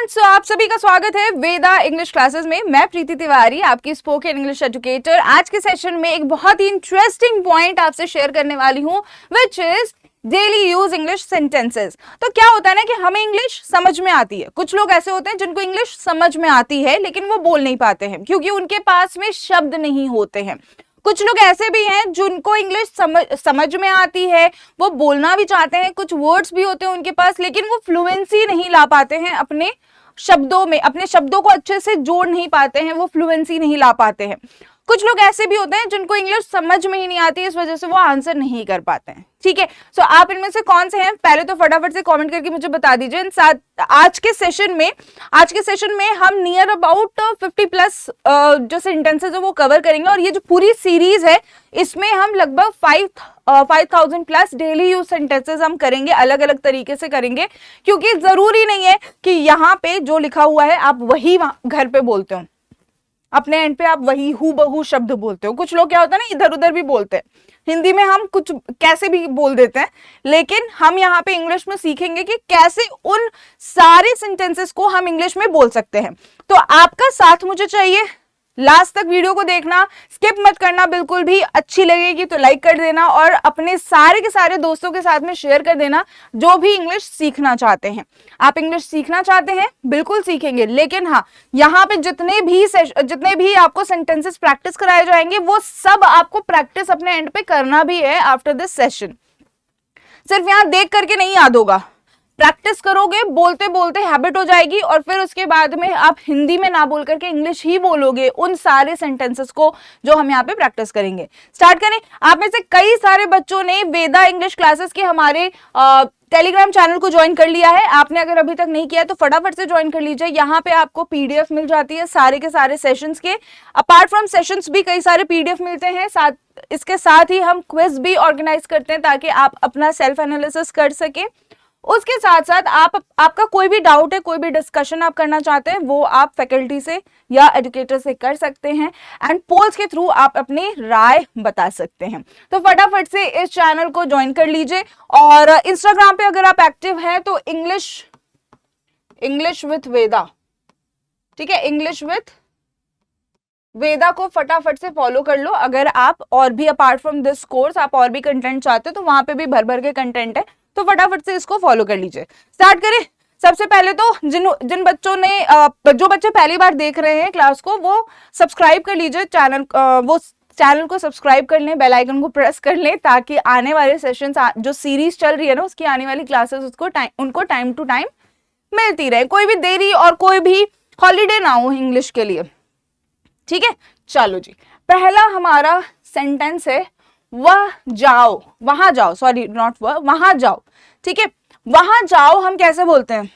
Friends, तो आप सभी का स्वागत है वेदा इंग्लिश क्लासेस में। मैं प्रीति तिवारी, आपकी स्पोकन इंग्लिश एजुकेटर। आज के सेशन में एक बहुत ही इंटरेस्टिंग पॉइंट आपसे शेयर करने वाली हूँ, which is daily use English sentences. तो क्या होता है ना कि हमें इंग्लिश समझ में आती है। कुछ लोग ऐसे होते हैं जिनको इंग्लिश समझ में आती है लेकिन वो बोल नहीं पाते हैं क्योंकि उनके पास में शब्द नहीं होते हैं। कुछ लोग ऐसे भी हैं जिनको इंग्लिश समझ में आती है, वो बोलना भी चाहते हैं, कुछ वर्ड्स भी होते हैं उनके पास, लेकिन वो फ्लुएंसी नहीं ला पाते हैं अपने शब्दों में, अपने शब्दों को अच्छे से जोड़ नहीं पाते हैं, वो फ्लुएंसी नहीं ला पाते हैं। कुछ लोग ऐसे भी होते हैं जिनको इंग्लिश समझ में ही नहीं आती है, इस वजह से वो आंसर नहीं कर पाते हैं। ठीक है, सो आप इनमें से कौन से हैं पहले तो फटाफट से कमेंट करके मुझे बता दीजिए। साथ आज के सेशन में हम नियर अबाउट 50 प्लस जो सेंटेंसेस है वो कवर करेंगे, और ये जो पूरी सीरीज है इसमें हम लगभग 5000 प्लस डेली यूज सेंटेंसेस हम करेंगे, अलग अलग तरीके से करेंगे, क्योंकि जरूरी नहीं है कि यहाँ पे जो लिखा हुआ है आप वही घर पे बोलते हो, अपने एंड पे आप वही हूबहू शब्द बोलते हो। कुछ लोग क्या होता है ना, इधर उधर भी बोलते हैं। हिंदी में हम कुछ कैसे भी बोल देते हैं, लेकिन हम यहाँ पे इंग्लिश में सीखेंगे कि कैसे उन सारे सेंटेंसेस को हम इंग्लिश में बोल सकते हैं। तो आपका साथ मुझे चाहिए, लास्ट तक वीडियो को देखना, स्किप मत करना बिल्कुल भी। अच्छी लगेगी तो लाइक कर देना और अपने सारे के सारे दोस्तों के साथ में शेयर कर देना जो भी इंग्लिश सीखना चाहते हैं। आप इंग्लिश सीखना चाहते हैं, बिल्कुल सीखेंगे, लेकिन हाँ, यहाँ पे जितने भी आपको सेंटेंसेस प्रैक्टिस कराए जाएंगे वो सब आपको प्रैक्टिस अपने एंड पे करना भी है आफ्टर दिस सेशन। सिर्फ यहाँ देख करके नहीं याद होगा, प्रैक्टिस करोगे, बोलते बोलते हैबिट हो जाएगी, और फिर उसके बाद में आप हिंदी में ना बोल करके इंग्लिश ही बोलोगे उन सारे सेंटेंसेस को जो हम यहाँ पे प्रैक्टिस करेंगे। स्टार्ट करें। आप में से कई सारे बच्चों ने वेदा इंग्लिश क्लासेस के हमारे टेलीग्राम चैनल को ज्वाइन कर लिया है। आपने अगर अभी तक नहीं किया तो फटाफट से ज्वाइन कर लीजिए। यहाँ पे आपको पीडीएफ मिल जाती है सारे के सारे सेशंस के। अपार्ट फ्रॉम सेशंस भी कई सारे पीडीएफ मिलते हैं। इसके साथ ही हम क्विज भी ऑर्गेनाइज करते हैं ताकि आप अपना सेल्फ एनालिसिस कर सके। उसके साथ साथ आपका कोई भी डाउट है, कोई भी डिस्कशन आप करना चाहते हैं, वो आप फैकल्टी से या एजुकेटर से कर सकते हैं, एंड पोल्स के थ्रू आप अपनी राय बता सकते हैं। तो फटाफट से इस चैनल को ज्वाइन कर लीजिए। और इंस्टाग्राम पे अगर आप एक्टिव हैं तो इंग्लिश विथ वेदा, ठीक है, इंग्लिश विथ वेदा को फटाफट से फॉलो कर लो। अगर आप और भी अपार्ट फ्रॉम दिस कोर्स आप और भी कंटेंट चाहते हो तो वहां पे भी भर भर के कंटेंट है, तो फटाफट से इसको फॉलो कर लीजिए। स्टार्ट करें। सबसे पहले तो जिन बच्चों ने जो बच्चे पहली बार देख रहे हैं क्लास को, वो सब्सक्राइब कर लीजिए चैनल को सब्सक्राइब कर लें, बेल आइकन को प्रेस कर लें, ताकि आने वाले सेशंस जो सीरीज चल रही है ना उसकी आने वाली क्लासेस उनको टाइम टू टाइम मिलती रहे, कोई भी देरी और कोई भी हॉलीडे ना हो इंग्लिश के लिए। ठीक है, चलो जी, पहला हमारा सेंटेंस है वहां जाओ, सॉरी नॉट वहां जाओ। ठीक है, वहां जाओ हम कैसे बोलते हैं?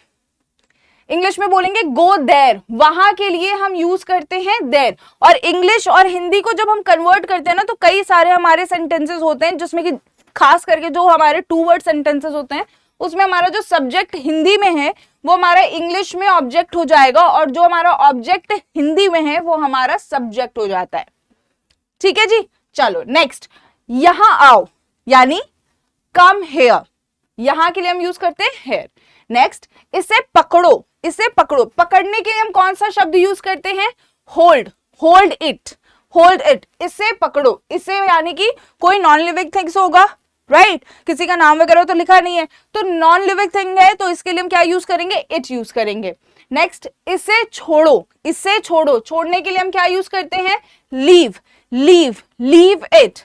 इंग्लिश में बोलेंगे गो देयर। वहां के लिए हम यूज करते हैं देयर। और इंग्लिश और हिंदी को जब हम कन्वर्ट करते हैं ना, तो कई सारे हमारे सेंटेंसेस होते हैं जिसमें कि खास करके जो हमारे 2 वर्ड सेंटेंसेस होते हैं उसमें हमारा जो सब्जेक्ट हिंदी में है वो हमारा इंग्लिश में ऑब्जेक्ट हो जाएगा, और जो हमारा ऑब्जेक्ट हिंदी में है वो हमारा सब्जेक्ट हो जाता है। ठीक है जी, चलो नेक्स्ट। यहां आओ यानी कम हेयर, यहां के लिए हम यूज करते हैं हेयर। नेक्स्ट, इसे पकड़ो, पकड़ने के लिए हम कौन सा शब्द यूज करते हैं? Hold it. इसे पकड़ो, इसे यानी कि कोई नॉन लिविंग थिंग्स होगा, राइट? किसी का नाम वगैरह तो लिखा नहीं है, तो नॉन लिविंग थिंग है, तो इसके लिए हम क्या यूज करेंगे? इट यूज करेंगे। नेक्स्ट, इसे छोड़ो, छोड़ने के लिए हम क्या यूज करते हैं? Leave it.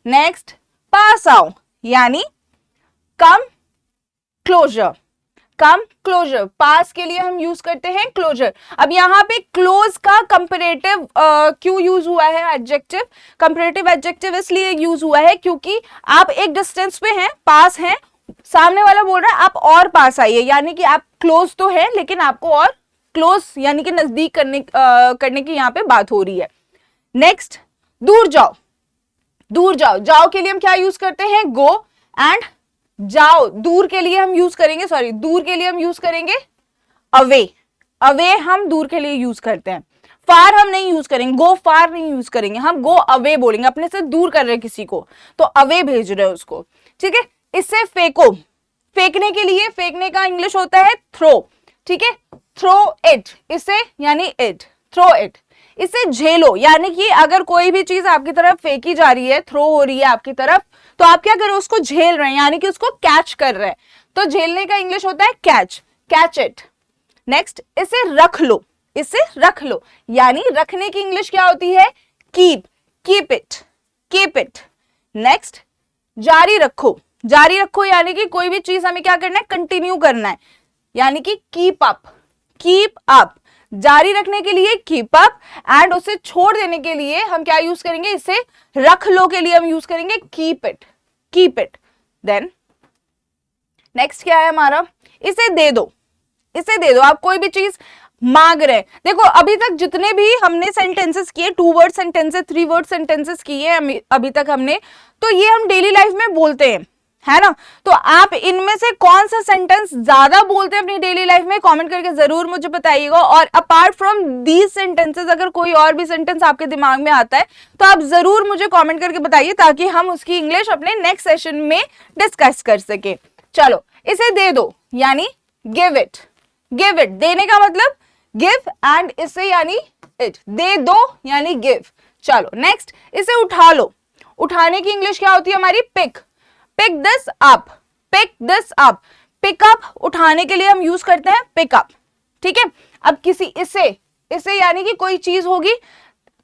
नेक्स्ट, पास आओ यानी कम क्लोजर, पास के लिए हम यूज करते हैं क्लोजर। अब यहाँ पे क्लोज का कंपैरेटिव क्यों यूज हुआ है एडजेक्टिव? कंपैरेटिव एडजेक्टिव इसलिए यूज हुआ है क्योंकि आप एक डिस्टेंस पे हैं, पास हैं, सामने वाला बोल रहा है आप और पास आइए, यानी कि आप क्लोज तो हैं लेकिन आपको और क्लोज यानी कि नजदीक करने की यहाँ पे बात हो रही है। नेक्स्ट, दूर जाओ के लिए हम क्या यूज करते हैं? गो। एंड जाओ दूर के लिए हम यूज करेंगे अवे हम दूर के लिए यूज करते हैं। फार हम नहीं यूज करेंगे, गो फार नहीं यूज करेंगे, हम गो अवे बोलेंगे, अपने से दूर कर रहे हैं किसी को तो अवे भेज रहे हैं उसको। ठीक है, इससे फेंको, फेंकने के लिए फेंकने का इंग्लिश होता है थ्रो। ठीक है, थ्रो इट, इसे यानी इट, थ्रो इट। इसे झेलो, यानी कि अगर कोई भी चीज आपकी तरफ फेंकी जा रही है, थ्रो हो रही है आपकी तरफ, तो आप क्या करो, उसको झेल रहे हैं, यानी कि उसको कैच कर रहे हैं। तो झेलने का इंग्लिश होता है कैच, कैच इट। नेक्स्ट, इसे रख लो, इसे रख लो, यानी रखने की इंग्लिश क्या होती है, keep, keep it, keep it. Next, जारी रखो, जारी रखो यानी कि कोई भी चीज हमें क्या करना है, कंटिन्यू करना है, यानी कि कीप अप, कीप अप। जारी रखने के लिए कीप अप, एंड उसे छोड़ देने के लिए हम क्या यूज करेंगे, इसे रख लो के लिए हम यूज करेंगे keep it, keep it. Then next क्या है हमारा, इसे दे दो, इसे दे दो। आप कोई भी चीज मांग रहे हैं, देखो अभी तक जितने भी हमने सेंटेंसेस किए, 2 वर्ड सेंटेंसेस, 3 वर्ड सेंटेंसेस किए अभी तक हमने, तो ये हम डेली लाइफ में बोलते हैं, है ना। तो आप इनमें से कौन सा सेंटेंस ज्यादा बोलते हैं अपनी डेली लाइफ में, कमेंट करके जरूर मुझे बताइएगा। और अपार्ट फ्रॉम दीज सेंटेंसेस अगर कोई और भी सेंटेंस आपके दिमाग में आता है तो आप जरूर मुझे कमेंट करके बताइए, ताकि हम उसकी इंग्लिश अपने नेक्स्ट सेशन में डिस्कस कर सके। चलो, इसे दे दो यानी गिव इट, गिव इट, देने का मतलब गिव, एंड इसे यानी इट, दे दो यानी गिव। चलो नेक्स्ट, इसे उठा लो, उठाने की इंग्लिश क्या होती है हमारी, pick, pick this up, pick this up. Pickup उठाने के लिए हम यूज करते हैं पिकअप, ठीक है। अब किसी इसे, इसे यानी कि कोई चीज होगी,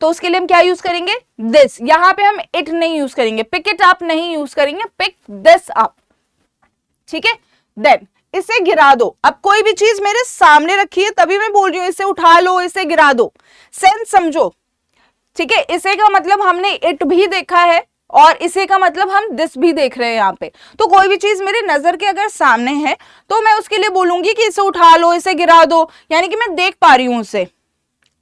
तो उसके लिए हम क्या यूज करेंगे, दिस। यहां पे हम इट नहीं यूज करेंगे, पिक इट अप नहीं यूज करेंगे, पिक दिस अप, ठीक है। देन इसे गिरा दो, अब कोई भी चीज मेरे सामने रखी है तभी मैं बोल रही हूं इसे उठा लो, इसे गिरा दो, सेंस समझो, ठीक है। इसे का मतलब हमने इट भी देखा है, और इसे का मतलब हम दिस भी देख रहे हैं यहाँ पे। तो कोई भी चीज मेरे नजर के अगर सामने है तो मैं उसके लिए बोलूंगी कि इसे उठा लो, इसे गिरा दो, यानी कि मैं देख पा रही हूं उसे,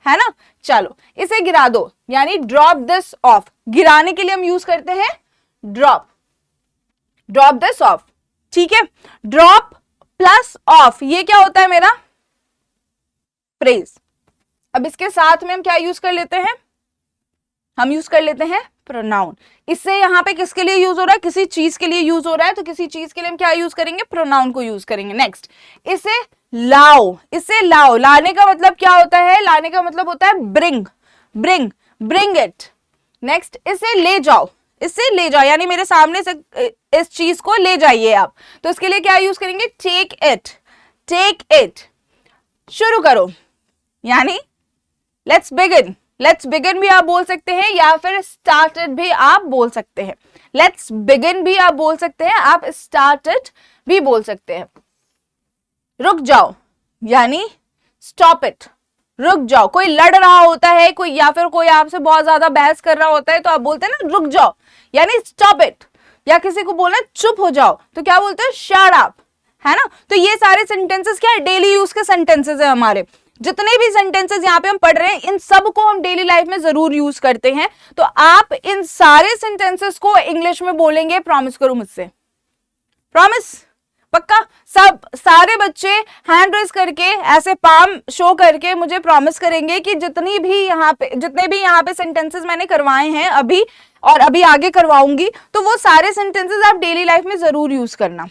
है ना। चलो, इसे गिरा दो यानी ड्रॉप दिस ऑफ, गिराने के लिए हम यूज करते हैं ड्रॉप, ड्रॉप दिस ऑफ, ठीक है। ड्रॉप प्लस ऑफ, ये क्या होता है मेरा, फ्रेज। अब इसके साथ में हम क्या यूज कर लेते हैं, हम यूज कर लेते हैं प्रोनाउन। इससे यहां पे किसके लिए यूज हो रहा है, किसी चीज के लिए यूज हो रहा है, तो किसी चीज के लिए हम क्या यूज करेंगे, प्रोनाउन को यूज करेंगे। नेक्स्ट, इसे लाओ, इसे लाओ, लाने का मतलब क्या होता है, लाने का मतलब होता है bring, bring, bring it. Next, इसे ले जाओ, इसे ले जाओ यानी मेरे सामने से इस चीज को ले जाइए आप, तो इसके लिए क्या यूज करेंगे, टेक इट, टेक इट। शुरू करो यानी लेट्स बिगिन, लेट्स बिगिन भी आप बोल सकते हैं, या फिर स्टार्टेड भी आप बोल सकते हैं। लेट्स बिगिन भी आप बोल सकते हैं, आप स्टार्टेड भी बोल सकते हैं। रुक जाओ यानी स्टॉप इट, रुक जाओ। कोई लड़ रहा होता है कोई, या फिर कोई आपसे बहुत ज्यादा बहस कर रहा होता है, तो आप बोलते हैं ना रुक जाओ यानी स्टॉप इट। या किसी को बोलना चुप हो जाओ तो क्या बोलते हैं, शट अप, है ना। तो ये सारे सेंटेंसेस क्या है, डेली यूज के सेंटेंसेस है हमारे। जितने भी सेंटेंसेस यहाँ पे हम पढ़ रहे हैं, इन सब को हम डेली लाइफ में जरूर यूज करते हैं। तो आप इन सारे सेंटेंसेस को इंग्लिश में बोलेंगे, प्रॉमिस करो मुझसे, प्रॉमिस, पक्का। सब सारे बच्चे हैंड रेज करके ऐसे पाम शो करके मुझे प्रॉमिस करेंगे कि जितने भी यहाँ पे सेंटेंसेस मैंने करवाए हैं अभी और अभी आगे करवाऊंगी, तो वो सारे सेंटेंसेस आप डेली लाइफ में जरूर यूज करना,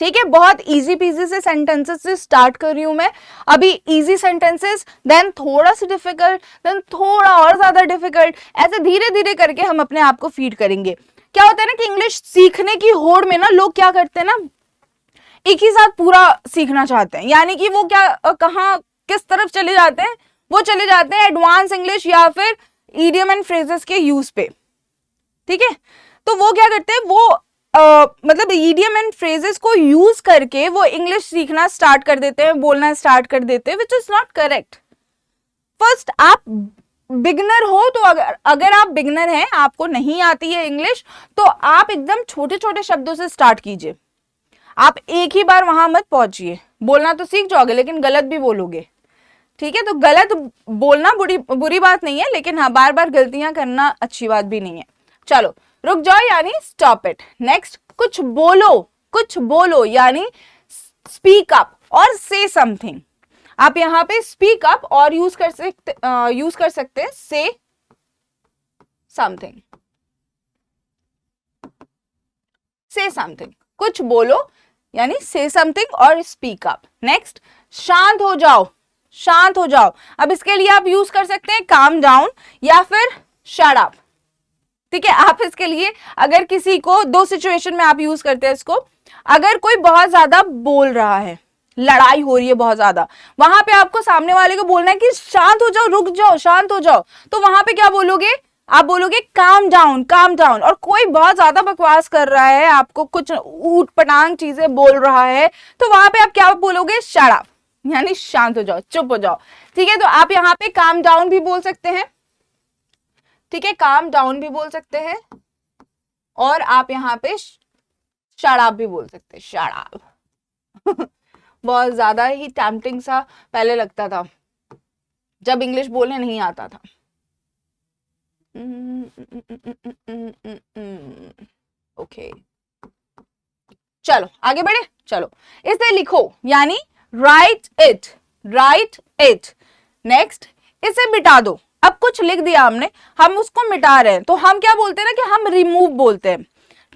ठीक है। बहुत इजी पीजी से सेंटेंसेस से स्टार्ट कर रही हूं मैं अभी, इजी सेंटेंसेस, देन थोड़ा सा डिफिकल्ट, देन थोड़ा और ज्यादा डिफिकल्ट, ऐसे धीरे धीरे करके हम अपने आप को फीड करेंगे। क्या होता है ना कि इंग्लिश सीखने की होड़ में ना लोग क्या करते हैं ना, एक ही साथ पूरा सीखना चाहते हैं, यानी कि वो क्या कहाँ किस तरफ चले जाते हैं, वो चले जाते हैं एडवांस इंग्लिश या फिर इडियम एंड फ्रेजेस के यूज पे, ठीक है। तो वो क्या करते हैं, वो मतलब इडियम एंड फ्रेजेस को यूज करके वो इंग्लिश सीखना स्टार्ट कर देते हैं, बोलना स्टार्ट कर देते हैं, which is not correct. First, आप बिगनर हो तो अगर आप बिगनर हैं, आपको नहीं आती है इंग्लिश, तो आप एकदम छोटे छोटे शब्दों से स्टार्ट कीजिए। आप एक ही बार वहां मत पहुंचिए, बोलना तो सीख जाओगे लेकिन गलत भी बोलोगे, ठीक है। तो गलत बोलना बुरी बात नहीं है, लेकिन हाँ बार बार गलतियां करना अच्छी बात भी नहीं है। चलो, रुक जाओ यानी स्टॉप इट। नेक्स्ट, कुछ बोलो यानी स्पीक अप और से समथिंग। आप यहाँ पे स्पीक अप और यूज कर सकते हैं से समथिंग, से समथिंग। कुछ बोलो यानी से समथिंग और स्पीक अप। नेक्स्ट, शांत हो जाओ शांत हो जाओ। अब इसके लिए आप यूज कर सकते हैं काम डाउन या फिर शट अप। ठीक है, आप इसके लिए अगर किसी को, दो सिचुएशन में आप यूज करते हैं इसको। अगर कोई बहुत ज्यादा बोल रहा है, लड़ाई हो रही है बहुत ज्यादा, वहां पे आपको सामने वाले को बोलना है कि शांत हो जाओ, रुक जाओ, शांत हो जाओ। तो वहां पे क्या बोलोगे? आप बोलोगे काम डाउन, काम डाउन। और कोई बहुत ज्यादा बकवास कर रहा है, आपको कुछ ऊट पटांग चीजें बोल रहा है, तो वहां पे आप क्या बोलोगे? शट अप, यानी शांत हो जाओ, चुप हो जाओ। ठीक है, तो आप यहाँ पे काम डाउन भी बोल सकते हैं। ठीक है, काम डाउन भी बोल सकते हैं, और आप यहाँ पे शट अप भी बोल सकते हैं, शट अप। बहुत ज्यादा ही टेम्पटिंग सा पहले लगता था जब इंग्लिश बोलने नहीं आता था। ओके, चलो आगे बढ़े। चलो इसे लिखो, यानी right it, right it. Next, इसे मिटा दो। अब कुछ लिख दिया हमने, हम उसको मिटा रहे हैं, तो हम क्या बोलते हैं ना कि हम रिमूव बोलते हैं।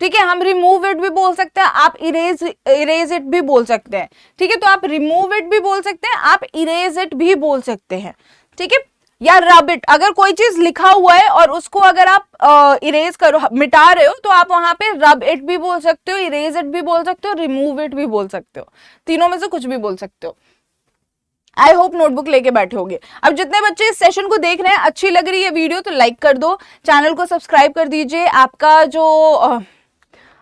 ठीक है, हम रिमूव इट भी बोल सकते हैं, आप इरेज इट भी बोल सकते हैं। ठीक है, तो आप रिमूव इट भी बोल सकते हैं, आप इरेज इट भी बोल सकते हैं। ठीक है, या रब इट। अगर कोई चीज लिखा हुआ है और उसको अगर आप इरेज करो, मिटा रहे हो, तो आप वहां पे रब इट भी बोल सकते हो, इरेज इट भी बोल सकते हो, रिमूव इट भी बोल सकते हो। तीनों में से कुछ भी बोल सकते हो। आई होप नोटबुक लेके बैठे होंगे। अब जितने बच्चे इस सेशन को देख रहे हैं, अच्छी लग रही है वीडियो तो लाइक कर दो, चैनल को सब्सक्राइब कर दीजिए। आपका जो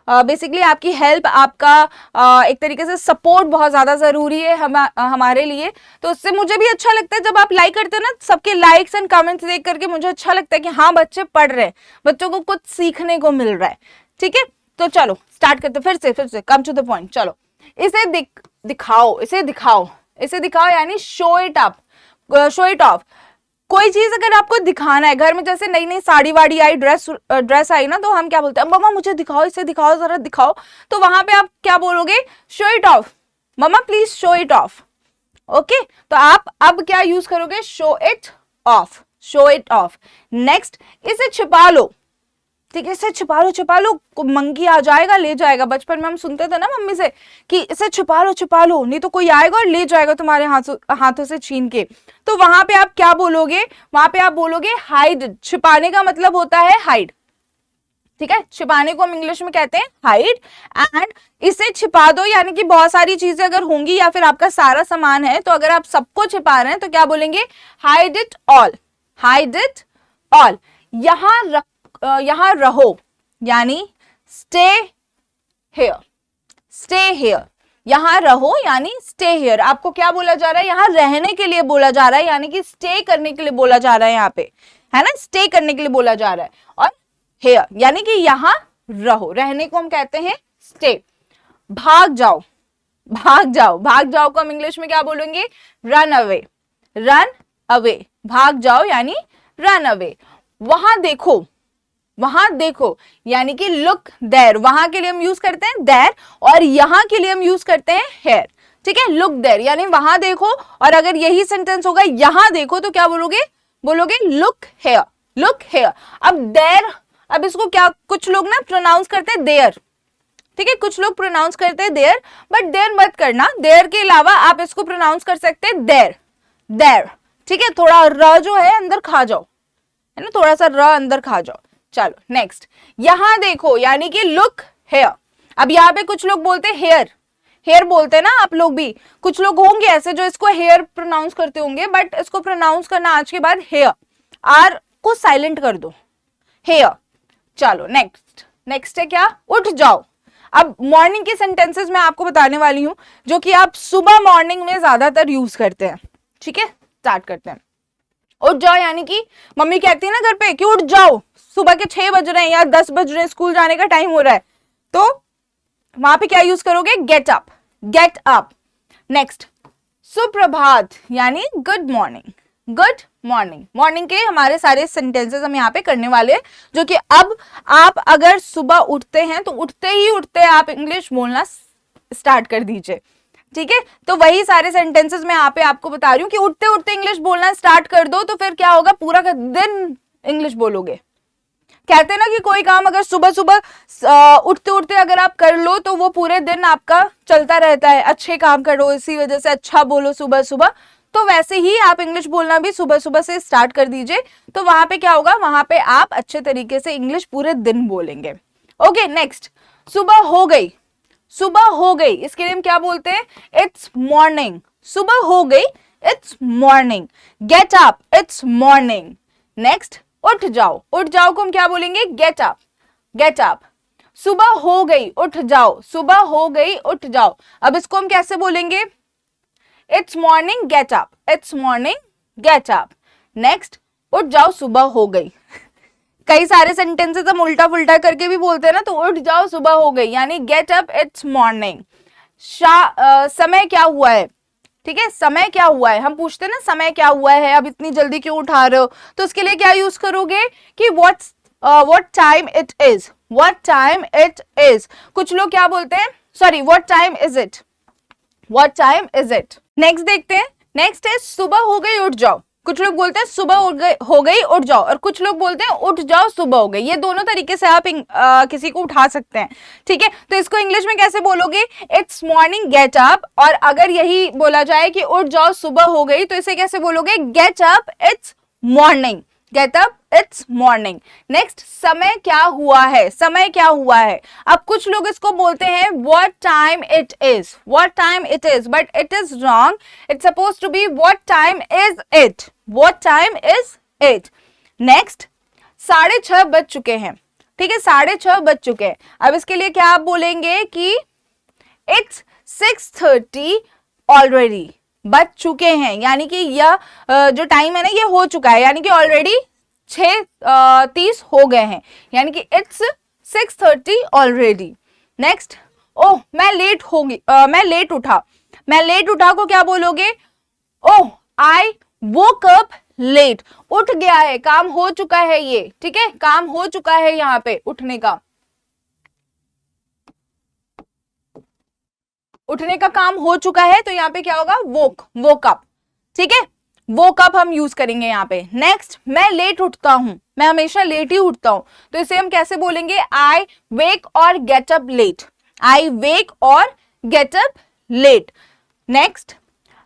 बेसिकली आपकी हेल्प, आपका एक तरीके से सपोर्ट बहुत ज्यादा जरूरी है हमारे लिए। तो उससे मुझे भी अच्छा लगता है जब आप लाइक करते हैं ना, सबके लाइक्स एंड कमेंट्स देख करके मुझे अच्छा लगता है कि हाँ बच्चे पढ़ रहे हैं, बच्चों को कुछ सीखने को मिल रहा है। ठीक है, तो चलो स्टार्ट करते, फिर से कम टू द पॉइंट। चलो इसे दिखाओ, इसे दिखाओ, इसे दिखाओ, यानी show it up, show it of. कोई चीज अगर आपको दिखाना है, घर में जैसे नई नई साड़ी वाड़ी आई, ड्रेस आई ना, तो हम क्या बोलते हैं? मम्मा मुझे दिखाओ, इसे दिखाओ, जरा दिखाओ। तो वहां पे आप क्या बोलोगे? Show it off, mama please show it off. Okay, तो आप अब क्या यूज करोगे? Show it off, show it off. Next, इसे छिपा लो। ठीक है, इसे छिपा लो, मंकी आ जाएगा ले जाएगा। बचपन में हम सुनते थे ना मम्मी से कि इसे छिपा लो, नहीं तो कोई आएगा और ले जाएगा तुम्हारे हाथों से छीन के। तो वहां पे आप क्या बोलोगे? वहां पे आप बोलोगे हाइड। छिपाने का मतलब होता है हाइड। ठीक है, छिपाने को हम इंग्लिश में कहते हैं हाइड। एंड इसे छिपा दो, यानी कि बहुत सारी चीजें अगर होंगी या फिर आपका सारा सामान है, तो अगर आप सबको छिपा रहे हैं तो क्या बोलेंगे? Hide it all, hide it all. यहां रहो, यानी स्टे हियर, स्टे हियर। यहां रहो यानी स्टे हियर। आपको क्या बोला जा रहा है? यहां रहने के लिए बोला जा रहा है, यानी कि स्टे करने के लिए बोला जा रहा है यहाँ पे, है ना? स्टे करने के लिए बोला जा रहा है। और हियर यानी कि यहां रहो, रहने को हम कहते हैं स्टे। भाग जाओ, भाग जाओ, भाग जाओ को हम इंग्लिश में क्या बोलेंगे? Run away, run away. भाग जाओ यानी रन अवे। वहां देखो, वहां देखो, यानी कि लुक देयर। वहां के लिए हम यूज करते हैं देयर, और यहां के लिए हम यूज करते हैं हेयर। ठीक है, लुक देयर यानी वहां देखो, और अगर यही सेंटेंस होगा यहां देखो तो क्या बोलोगे? बोलोगे लुक हेयर, लुक हेयर। अब देयर, अब इसको क्या कुछ लोग ना प्रोनाउंस करते हैं देयर। ठीक है, कुछ लोग प्रोनाउंस करते हैं देयर, बट देयर मत करना। देयर के अलावा आप इसको प्रोनाउंस कर सकते हैं देयर, देयर। ठीक है, थोड़ा र जो है अंदर खा जाओ, है ना, थोड़ा सा र अंदर खा जाओ। चलो नेक्स्ट, यहां देखो यानी कि लुक हेयर। अब यहाँ पे कुछ लोग बोलते हैं हेयर, हेयर बोलते हैं ना आप लोग भी। कुछ लोग होंगे ऐसे जो इसको हेयर प्रोनाउंस करते होंगे, बट इसको प्रोनाउंस करना आज के बाद हेयर, आर को साइलेंट कर दो, हेयर। चलो नेक्स्ट, नेक्स्ट है क्या? उठ जाओ। अब मॉर्निंग के सेंटेंसेस मैं आपको बताने वाली हूं जो कि आप सुबह मॉर्निंग में ज्यादातर यूज करते हैं। ठीक है, स्टार्ट करते हैं। उठ जाओ यानी कि मम्मी कहती है ना घर पे कि उठ जाओ, सुबह के 6 बज रहे हैं या 10 बज रहे हैं, स्कूल जाने का टाइम हो रहा है, तो वहां पे क्या यूज करोगे? Get up, get up. Next, सुप्रभात यानी good morning, good morning. Morning के हमारे सारे सेंटेंसेस हम यहाँ पे करने वाले हैं, जो कि अब आप अगर सुबह उठते हैं तो उठते ही उठते आप इंग्लिश बोलना स्टार्ट कर दीजिए। ठीक है, तो वही सारे सेंटेंसेस मैं यहाँ पे आपको बता रही हूँ कि उठते उठते इंग्लिश बोलना स्टार्ट कर दो, तो फिर क्या होगा? पूरा का दिन इंग्लिश बोलोगे। कहते हैं ना कि कोई काम अगर सुबह सुबह उठते उठते अगर आप कर लो तो वो पूरे दिन आपका चलता रहता है। अच्छे काम करो, इसी वजह से अच्छा बोलो सुबह सुबह, तो वैसे ही आप इंग्लिश बोलना भी सुबह सुबह से स्टार्ट कर दीजिए, तो वहां पे क्या होगा, वहां पे आप अच्छे तरीके से इंग्लिश पूरे दिन बोलेंगे। ओके, नेक्स्ट, सुबह हो गई, सुबह हो गई, इसके लिए हम क्या बोलते हैं, इट्स मॉर्निंग। सुबह हो गई, it's morning. Get up, it's morning. Next, उठ जाओ, उठ जाओ को हम क्या बोलेंगे, गेट अप, गेट अप। सुबह हो गई, उठ जाओ, सुबह हो गई, उठ जाओ। अब इसको हम कैसे बोलेंगे, it's morning, get up, it's morning, get up. Next, उठ जाओ, सुबह हो गई। कई सारे सेंटेंसेस हम उल्टा पुल्टा करके भी बोलते हैं ना, तो उठ जाओ, सुबह हो गई, यानी गेट अप, इट्स मॉर्निंग। समय क्या हुआ है, ठीक है, समय क्या हुआ है, हम पूछते हैं ना समय क्या हुआ है, अब इतनी जल्दी क्यों उठा रहे हो, तो उसके लिए क्या यूज करोगे कि what time it is, what time it is। कुछ लोग क्या बोलते हैं, sorry, what time is it, what time is it। Next देखते हैं, नेक्स्ट है सुबह हो गई, उठ जाओ। कुछ लोग बोलते हैं सुबह हो गई उठ जाओ, और कुछ लोग बोलते हैं उठ जाओ, सुबह हो गई। ये दोनों तरीके से आप किसी को उठा सकते हैं, ठीक है। तो इसको इंग्लिश में कैसे बोलोगे, इट्स मॉर्निंग, गेट अप। और अगर यही बोला जाए कि उठ जाओ, सुबह हो गई, तो इसे कैसे बोलोगे, get up, it's morning, get up, it's morning. Next, समय क्या हुआ है, समय क्या हुआ है। अब कुछ लोग इसको बोलते हैं what time it is, what time it is, but it is wrong. It's suppose to be what time is it, what time is it. Next, 6:30 बज चुके हैं, ठीक है, 6:30 बज चुके हैं। अब इसके लिए क्या आप बोलेंगे कि इट्स 6:30 ऑलरेडी, बच चुके हैं, यानी कि यह जो टाइम है ना, ये हो चुका है, यानी कि ऑलरेडी 6:30 हो गए हैं, यानी कि इट्स 6:30 ऑलरेडी। नेक्स्ट, ओह मैं लेट होगी, मैं लेट उठा, मैं लेट उठा को क्या बोलोगे, ओह आई वोक अप लेट, उठ गया है, काम हो चुका है ये, ठीक है, काम हो चुका है यहाँ पे उठने का, उठने का काम हो चुका है, तो यहाँ पे क्या होगा, वोक अप, ठीक है, वोक अप हम यूज करेंगे यहाँ पे। नेक्स्ट, मैं लेट उठता हूं, मैं हमेशा लेट ही उठता हूं, तो इसे हम कैसे बोलेंगे, आई वेक और गेट अप लेट, आई वेक और गेट अप लेट। नेक्स्ट,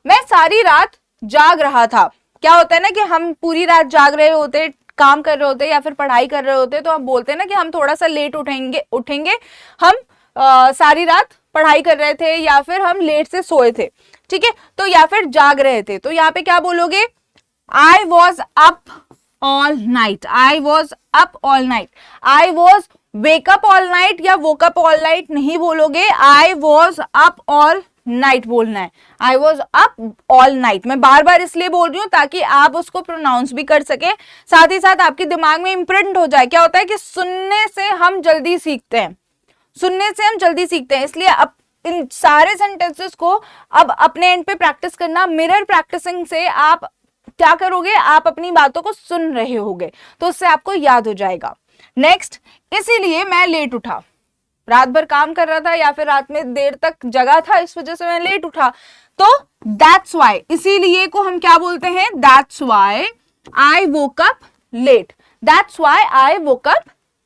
मैं सारी रात जाग रहा था। क्या होता है ना कि हम पूरी रात जाग रहे होते, काम कर रहे होते या फिर पढ़ाई कर रहे होते, तो हम बोलते हैं ना कि हम थोड़ा सा लेट उठेंगे, हम सारी रात पढ़ाई कर रहे थे या फिर हम लेट से सोए थे, ठीक है, तो या फिर जाग रहे थे, तो यहाँ पे क्या बोलोगे, I was up all night, I was up all night. I was wake up all night या वोक अप ऑल नाइट नहीं बोलोगे, I was up all night बोलना है, I was up all night. मैं बार बार इसलिए बोल रही हूँ ताकि आप उसको प्रोनाउंस भी कर सके, साथ ही साथ आपके दिमाग में इम्प्रिंट हो जाए। क्या होता है कि सुनने से हम जल्दी सीखते हैं, सुनने से हम जल्दी सीखते हैं, इसलिए अब इन सारे सेंटेंसेस को अब अपने एंड पे प्रैक्टिस करना। मिरर प्रैक्टिसिंग से आप क्या करोगे, आप अपनी बातों को सुन रहे होगे, तो उससे आपको याद हो जाएगा। नेक्स्ट, इसीलिए मैं लेट उठा, रात भर काम कर रहा था या फिर रात में देर तक जगा था, इस वजह से मैं लेट उठा, तो दैट्स वाई, इसीलिए को हम क्या बोलते हैं, that's why I woke up late, that's why I woke up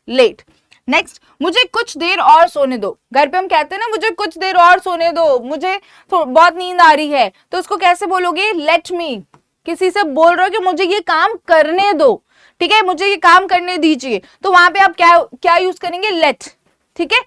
late. Next, मुझे कुछ देर और सोने दो। घर पे हम कहते हैं ना, मुझे कुछ देर और सोने दो, मुझे बहुत नींद आ रही है, तो उसको कैसे बोलोगे, लेट मी। किसी से बोल रहे हो कि मुझे ये काम करने दो, ठीक है, मुझे ये काम करने दीजिए, तो वहां पे आप क्या यूज करेंगे, लेट, ठीक है।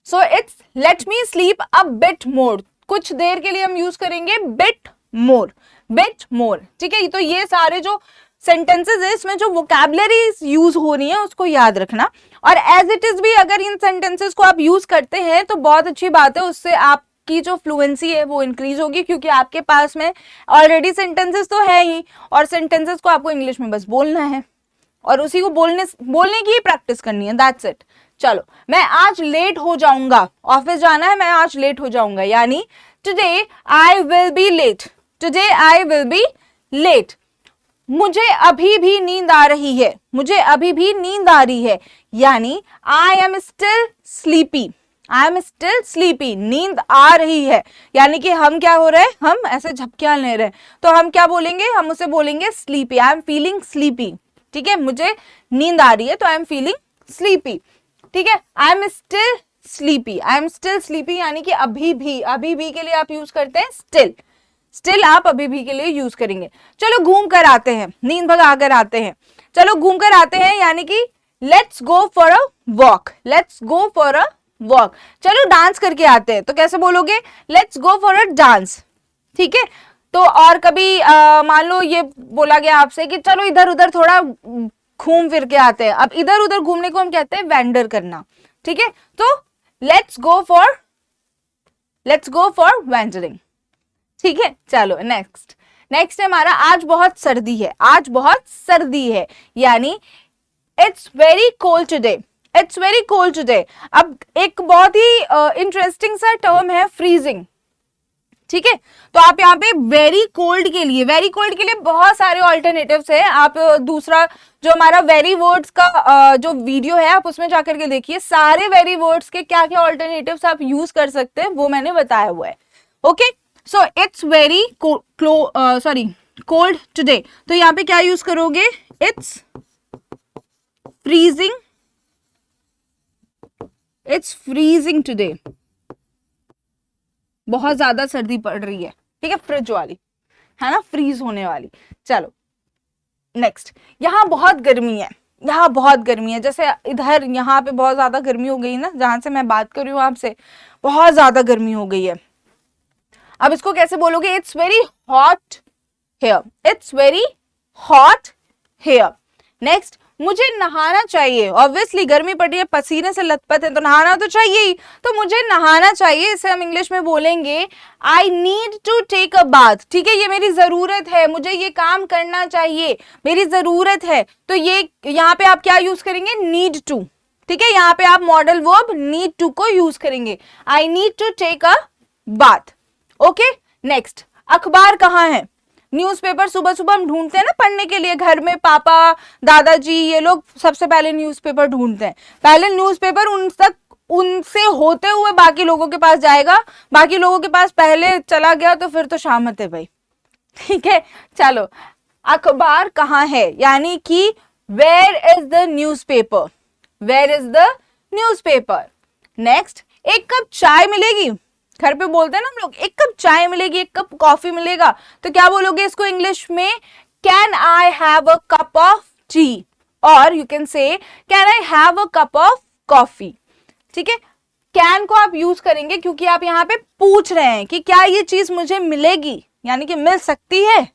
So it's let me sleep a bit more, कुछ देर के लिए हम यूज करेंगे बिट मोर, बिट मोर, ठीक है। तो ये सारे जो सेंटेंसेस है, इसमें जो वोकैबुलरीज यूज हो रही है उसको याद रखना, और एज इट इज भी अगर इन सेंटेंसेस को आप यूज करते हैं तो बहुत अच्छी बात है, उससे आपकी जो फ्लुएंसी है वो इंक्रीज होगी, क्योंकि आपके पास में ऑलरेडी सेंटेंसेस तो है ही, और सेंटेंसेस को आपको इंग्लिश में बस बोलना है और उसी को बोलने की ही प्रैक्टिस करनी है, दैट्स इट। चलो, मैं आज लेट हो जाऊंगा, ऑफिस जाना है, मैं आज लेट हो जाऊंगा, यानी today I will be late, today I will be late. मुझे अभी भी नींद आ रही है, मुझे अभी भी नींद आ रही है, यानी I am still sleepy, I am still sleepy, नींद आ रही है, यानी कि हम क्या हो रहे हैं, हम ऐसे झपकियां ले रहे हैं, तो हम क्या बोलेंगे, हम उसे बोलेंगे sleepy, I am feeling sleepy, ठीक है, मुझे नींद आ रही है तो आई एम फीलिंग स्लीपी, ठीक है। I am still sleepy, I am still sleepy, यानी कि अभी भी के लिए आप यूज करते हैं स्टिल, स्टिल आप अभी भी के लिए यूज करेंगे। चलो घूम कर आते हैं, नींद भगा कर आते हैं। चलो घूम कर आते हैं यानी कि let's go for a walk, let's go for a walk. चलो डांस करके आते हैं, तो कैसे बोलोगे, let's go for a dance, ठीक है। तो और कभी मान लो ये बोला गया आपसे कि चलो इधर उधर थोड़ा घूम फिर के आते हैं, अब इधर उधर घूमने को हम कहते हैं वेंडर करना, ठीक है। तो लेट्स गो फॉर वेंडरिंग, ठीक है। चलो नेक्स्ट है हमारा आज बहुत सर्दी है, आज बहुत सर्दी है, यानी it's very cold today, it's very cold today. अब एक बहुत ही इंटरेस्टिंग सा टर्म है फ्रीजिंग, ठीक है। तो आप यहाँ पे वेरी कोल्ड के लिए बहुत सारे ऑल्टरनेटिव्स है। आप दूसरा जो हमारा वेरी वर्ड्स का जो वीडियो है आप उसमें जाकर के देखिए, सारे वेरी वर्ड्स के क्या क्या ऑल्टरनेटिव्स आप यूज कर सकते हैं वो मैंने बताया हुआ है। Okay, so it's very cold today, तो यहाँ पे क्या यूज करोगे, इट्स फ्रीजिंग टुडे, बहुत ज्यादा सर्दी पड़ रही है, ठीक है, फ्रिज वाली है ना, फ्रीज होने वाली। चलो नेक्स्ट, यहाँ बहुत गर्मी है, यहाँ बहुत गर्मी है, जैसे इधर यहाँ पे बहुत ज्यादा गर्मी हो गई ना, जहां से मैं बात कर रही हूँ आपसे, बहुत ज्यादा गर्मी हो गई है। अब इसको कैसे बोलोगे, it's very hot here, it's very hot here. Next, मुझे नहाना चाहिए, ऑब्वियसली गर्मी पड़ रही है, पसीने से लथपथ है तो नहाना तो चाहिए ही, तो मुझे नहाना चाहिए, इसे हम इंग्लिश में बोलेंगे I need to take a bath, ठीक है, ये मेरी जरूरत है, मुझे ये काम करना चाहिए, मेरी जरूरत है, तो ये यहाँ पे आप क्या यूज करेंगे, नीड टू, ठीक है, यहाँ पे आप मॉडल वर्ब नीड टू को यूज करेंगे, I need to take a bath. Okay, next, अखबार कहाँ है, न्यूज़पेपर सुबह सुबह हम ढूंढते हैं ना पढ़ने के लिए, घर में पापा दादाजी ये लोग सबसे पहले न्यूज़पेपर ढूंढते हैं, पहले न्यूज़पेपर उनसे होते हुए बाकी लोगों के पास जाएगा, बाकी लोगों के पास पहले चला गया तो फिर तो शामत है भाई, ठीक है। चलो अखबार कहाँ है, यानी कि where is the newspaper, where is the newspaper. Next, एक कप चाय मिलेगी, घर पे बोलते हैं ना हम लोग, एक कप चाय मिलेगी, एक कप कॉफी मिलेगा, तो क्या बोलोगे इसको इंग्लिश में, can I have a cup of T, और you can say can I have a cup of coffee, ठीक है। कैन को आप यूज करेंगे क्योंकि आप यहाँ पे पूछ रहे हैं कि क्या ये चीज मुझे मिलेगी, यानी कि मिल सकती है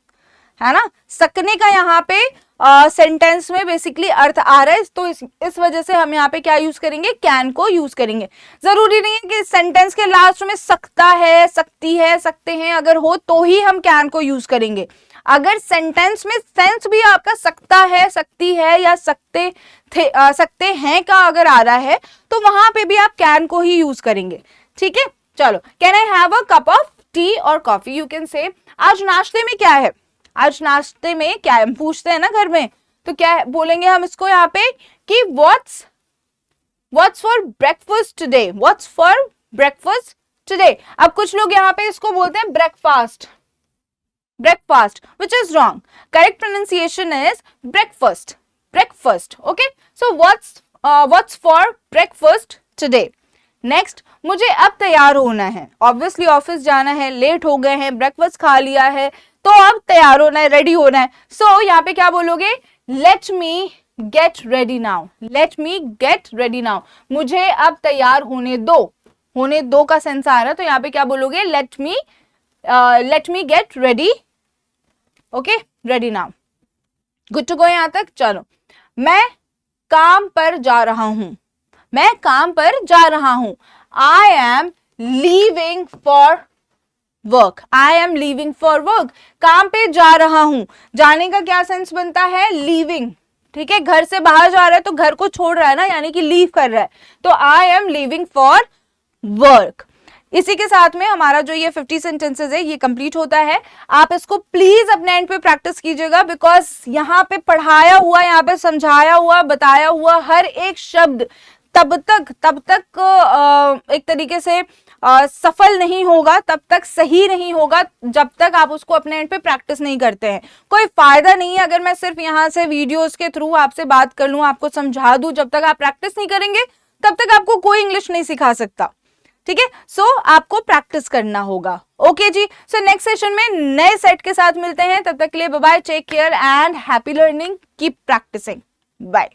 ना, सकने का यहाँ पे सेंटेंस में बेसिकली अर्थ आ रहा है, तो इस वजह से हम यहाँ पे क्या यूज करेंगे, कैन को यूज करेंगे। जरूरी नहीं है कि सेंटेंस के लास्ट में सकता है, सकती है, सकते हैं अगर हो तो ही हम कैन को यूज करेंगे। अगर सेंटेंस में सेंस भी आपका सकता है, सकती है या सकते थे, सकते हैं का अगर आ रहा है तो वहां पे भी आप कैन को ही यूज करेंगे, ठीक है। चलो, can I have a cup of T और कॉफी, यू कैन से आज नाश्ते में क्या है, आज नाश्ते में क्या हम पूछते हैं ना घर में, तो क्या बोलेंगे हम इसको यहाँ पे कि what's for breakfast today, what's for breakfast today. अब कुछ लोग यहाँ पे इसको बोलते हैं breakfast, which is wrong. Correct pronunciation is breakfast. Okay, so what's for breakfast today? Next, मुझे अब तैयार होना है, ऑब्वियसली ऑफिस जाना है, लेट हो गए हैं, ब्रेकफास्ट खा लिया है, तो अब तैयार होना है, रेडी होना है। सो यहाँ पे क्या बोलोगे, let me get ready now, late me get ready now, मुझे अब तैयार होने दो का सेंस आ रहा है, तो यहाँ पे क्या बोलोगे, let me get ready, okay, ready now. Good to go यहाँ तक। चलो, मैं काम पर जा रहा हूं, मैं काम पर जा रहा हूं, I am leaving for work, I am leaving for work, काम पे जा रहा हूं, जाने का क्या सेंस बनता है, लीविंग, ठीक है, घर से बाहर जा रहा है तो घर को छोड़ रहा है ना, यानी कि लीव कर रहा है, तो I am leaving for work. इसी के साथ में हमारा जो ये 50 सेंटेंसेस है ये कंप्लीट होता है। आप इसको प्लीज अपने एंड पे प्रैक्टिस कीजिएगा, बिकॉज यहाँ पे पढ़ाया हुआ, यहाँ पे समझाया हुआ, बताया हुआ हर एक शब्द तब तक एक तरीके से सफल नहीं होगा, तब तक सही नहीं होगा जब तक आप उसको अपने एंड पे प्रैक्टिस नहीं करते हैं। कोई फायदा नहीं है अगर मैं सिर्फ यहाँ से वीडियोस के थ्रू आपसे बात कर लूँ, आपको समझा दूं, जब तक आप प्रैक्टिस नहीं करेंगे तब तक आपको कोई इंग्लिश नहीं सिखा सकता, ठीक है। सो आपको प्रैक्टिस करना होगा। ओके जी, सो नेक्स्ट सेशन में नए सेट के साथ मिलते हैं, तब तक के लिए bye bye, take care and happy learning, keep practising, bye.